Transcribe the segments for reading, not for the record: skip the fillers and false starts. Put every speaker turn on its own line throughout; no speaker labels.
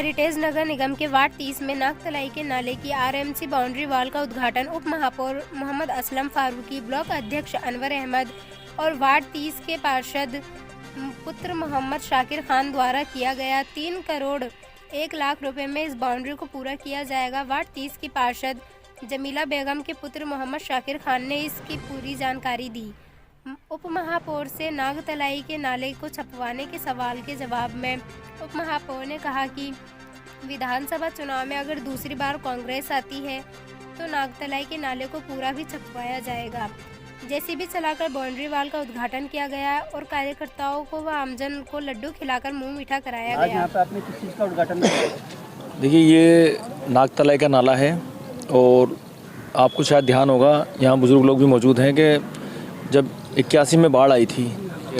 Heritage नगर निगम के ward 30 में नागतलाई के नाले की आरएमसी बाउंड्री वॉल का उद्घाटन उप महापौर मोहम्मद असलम फारूकी, ब्लॉक अध्यक्ष अनवर अहमद और वार्ड 30 के पार्षद पुत्र मोहम्मद शाकिर खान द्वारा किया गया। 3 करोड़ 1 लाख रुपए में इस बाउंड्री को पूरा किया जाएगा। वार्ड 30 की पार्षद जमीला बेगम के पुत्र मोहम्मद शाकिर खान ने इसकी पूरी जानकारी दी। उप महापौर से नागतलाई के नाले को छपवाने के सवाल के जवाब में उप महापौर ने कहा कि विधानसभा चुनाव में अगर दूसरी बार कांग्रेस आती है तो नागतलाई के नाले को पूरा भी छपवाया जाएगा। जेसीबी चलाकर बाउंड्री वॉल का उद्घाटन किया गया और कार्यकर्ताओं को व आमजन को लड्डू खिलाकर मुंह मीठा कराया गया।
यहाँ पे आपने किस चीज़ का उद्घाटन किया?
देखिए, ये नागतलाई का नाला है और आपको शायद ध्यान होगा, यहाँ बुजुर्ग लोग भी मौजूद हैं कि जब 81 में बाढ़ आई थी,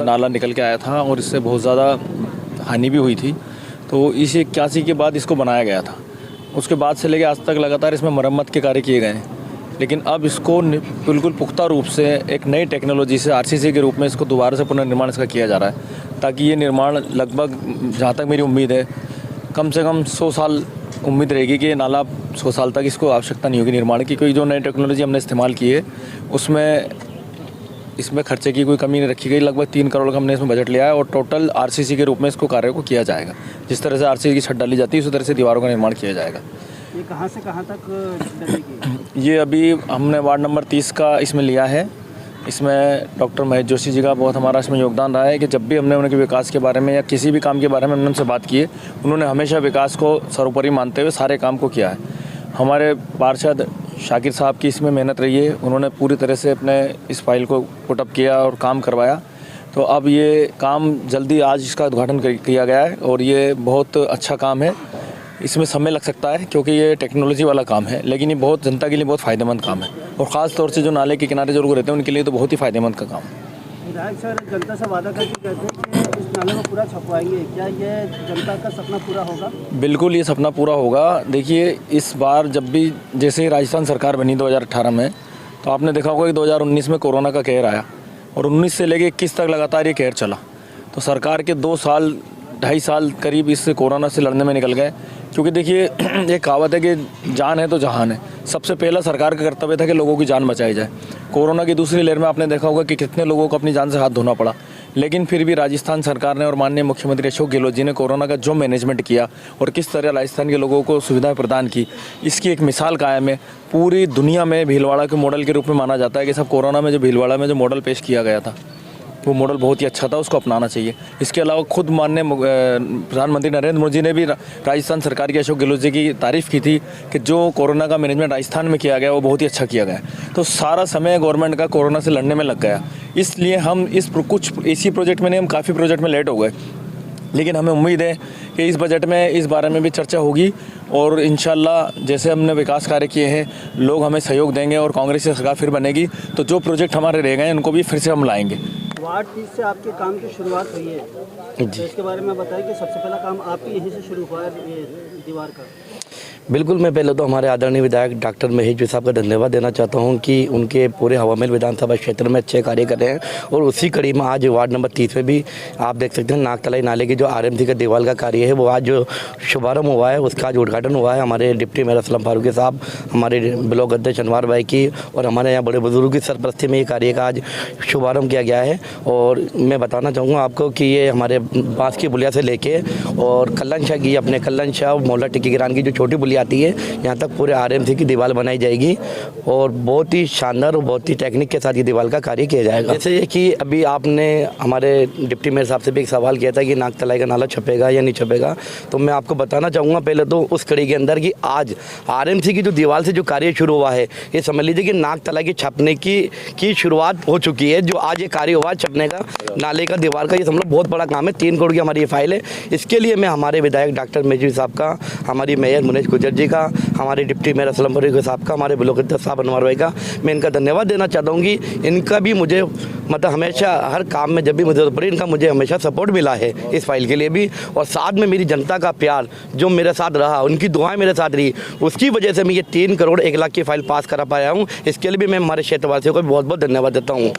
नाला निकल के आया था और इससे बहुत ज़्यादा हानि भी हुई थी। तो इस 81 के बाद इसको बनाया गया था। उसके बाद से लेकर आज तक लगातार इसमें मरम्मत के कार्य किए गए हैं, लेकिन अब इसको बिल्कुल पुख्ता रूप से एक नई टेक्नोलॉजी से आरसीसी के रूप में इसको दोबारा से पुनर्निर्माण इसका किया जा रहा है, ताकि ये निर्माण लगभग, जहाँ तक मेरी उम्मीद है, कम से कम 100 साल उम्मीद रहेगी कि ये नाला 100 साल तक इसको आवश्यकता नहीं होगी निर्माण की। कोई जो नई टेक्नोलॉजी हमने इस्तेमाल की है उसमें इसमें खर्चे की कोई कमी नहीं रखी गई। लगभग 3 करोड़ का हमने इसमें बजट लिया है और टोटल आरसीसी के रूप में इसको कार्य को किया जाएगा। जिस तरह से आरसीसी की छत डाली जाती है उसी तरह से दीवारों का निर्माण किया जाएगा।
ये कहाँ से कहाँ तक डलेगी?
ये अभी हमने वार्ड नंबर 30 का इसमें लिया है। इसमें डॉक्टर महेश जोशी जी का बहुत हमारा इसमें योगदान रहा है कि जब भी हमने उनके विकास के बारे में या किसी भी काम के बारे में हमने उनसे बात की है, उन्होंने हमेशा विकास को सर्वोपरि मानते हुए सारे काम को किया है। हमारे पार्षद शाकिर साहब की इसमें मेहनत रही है, उन्होंने पूरी तरह से अपने इस फाइल को पुटअप किया और काम करवाया। तो अब ये काम जल्दी आज इसका उद्घाटन किया गया है और ये बहुत अच्छा काम है। इसमें समय लग सकता है क्योंकि ये टेक्नोलॉजी वाला काम है, लेकिन ये बहुत जनता के लिए बहुत फ़ायदेमंद काम है और ख़ास तौर से जो नाले के किनारे जो लोग रहते हैं उनके लिए तो बहुत ही फ़ायदेमंद का काम है।
विधायक सर जनता से वादा करके कहते हैं कि इस नाले को पूरा छपवाएंगे, क्या ये जनता का सपना पूरा होगा? बिल्कुल,
ये सपना पूरा होगा। देखिए, इस बार जब भी जैसे राजस्थान सरकार बनी 2018 में, तो आपने देखा होगा कि 2019 में कोरोना का कहर आया और 19 से लेकर 21 तक लगातार ये कहर चला। तो सरकार के 2 साल 2.5 साल करीब इस कोरोना से लड़ने में निकल गए, क्योंकि देखिए एक कहावत है कि जान है तो जहान है। सबसे पहला सरकार का कर्तव्य था कि लोगों की जान बचाई जाए। कोरोना की दूसरी लहर में आपने देखा होगा कि कितने लोगों को अपनी जान से हाथ धोना पड़ा, लेकिन फिर भी राजस्थान सरकार ने और माननीय मुख्यमंत्री अशोक गहलोत जी ने कोरोना का जो मैनेजमेंट किया और किस तरह राजस्थान के लोगों को सुविधाएं प्रदान की, इसकी एक मिसाल कायम है। पूरी दुनिया में भीलवाड़ा के मॉडल के रूप में माना जाता है कि सब कोरोना में जो भीलवाड़ा में जो मॉडल पेश किया गया था वो मॉडल बहुत ही अच्छा था, उसको अपनाना चाहिए। इसके अलावा खुद माननीय प्रधानमंत्री नरेंद्र मोदी जी ने भी राजस्थान सरकार के अशोक गहलोत जी की तारीफ़ की थी कि जो कोरोना का मैनेजमेंट राजस्थान में किया गया वो बहुत ही अच्छा किया गया। तो सारा समय गवर्नमेंट का कोरोना से लड़ने में लग गया, इसलिए हम कुछ इसी प्रोजेक्ट में नहीं, हम काफ़ी प्रोजेक्ट में लेट हो गए, लेकिन हमें उम्मीद है कि इस बजट में इस बारे में भी चर्चा होगी और इंशाल्लाह जैसे हमने विकास कार्य किए हैं, लोग हमें सहयोग देंगे और कांग्रेस की सरकार फिर बनेगी तो जो प्रोजेक्ट हमारे रह गए हैं उनको भी फिर से हम लाएंगे।
वार्ड 30 से आपके काम की शुरुआत हुई है, तो इसके बारे में बताइए कि सबसे पहला काम आपकी यहीं से शुरू हुआ है ये दीवार का?
बिल्कुल, मैं पहले तो हमारे आदरणीय विधायक डॉक्टर महेश जी साहब का धन्यवाद देना चाहता हूं कि उनके पूरे हवामेल विधानसभा क्षेत्र में अच्छे कार्य कर रहे हैं और उसी कड़ी में आज वार्ड नंबर 30 में भी आप देख सकते हैं नागतलाई नाले की जो आरएमसी का दीवार का कार्य है वो आज जो शुभारम्भ हुआ है, उसका आज उद्घाटन हुआ है। हमारे डिप्टी मेयर असलम फारूकी साहब, हमारे ब्लॉक अध्यक्ष अनवर भाई की और हमारे यहाँ बड़े बुजुर्ग की सरपरस्ती में ये कार्य का आज शुभारम्भ किया गया है। और मैं बताना चाहूँगा आपको कि ये हमारे बाँस की बुलिया से लेके और कल्लन शाह की, अपने कल्लन शाह मोहल्ला टिक्की गिरान की जो छोटी बुलिया आती है, यहाँ तक पूरे आरएमसी की दीवार बनाई जाएगी और बहुत ही शानदार और बहुत ही टेक्निक के साथ ये दीवार का कार्य किया जाएगा। जैसे कि अभी आपने हमारे डिप्टी मेयर साहब से भी एक सवाल किया था कि नागतलाई का नाला छपेगा या नहीं छपेगा, तो मैं आपको बताना चाहूँगा पहले तो उस कड़ी के अंदर कि आज आरएमसी की जो दीवार से जो कार्य शुरू हुआ है, ये समझ लीजिए कि नागतलाई की छपने की शुरुआत हो चुकी है। जो आज ये कार्य हुआ छपने का नाले का दीवार का, ये समझ लो बहुत बड़ा काम है। 3 करोड़ की हमारी ये फाइल है। इसके लिए मैं हमारे विधायक डॉक्टर महेश साहब का, हमारी मेयर मुनेश गुजर जी का, हमारे डिप्टी मेयर असलम फारूकी साहब का, हमारे ब्लॉक अध्यक्ष साहब अनवर भाई का मैं इनका धन्यवाद देना चाहता हूँ कि इनका भी मुझे मतलब हमेशा हर काम में जब भी मुझे जरूरत पड़ी इनका मुझे हमेशा सपोर्ट मिला है इस फाइल के लिए भी। और साथ में मेरी जनता का प्यार जो मेरे साथ रहा, उनकी दुआएं मेरे साथ रही, उसकी वजह से मैं ये 3 करोड़ 1 लाख की फाइल पास करा पाया हूँ। इसके लिए भी मैं हमारे क्षेत्रवासियों को बहुत बहुत धन्यवाद देता हूँ।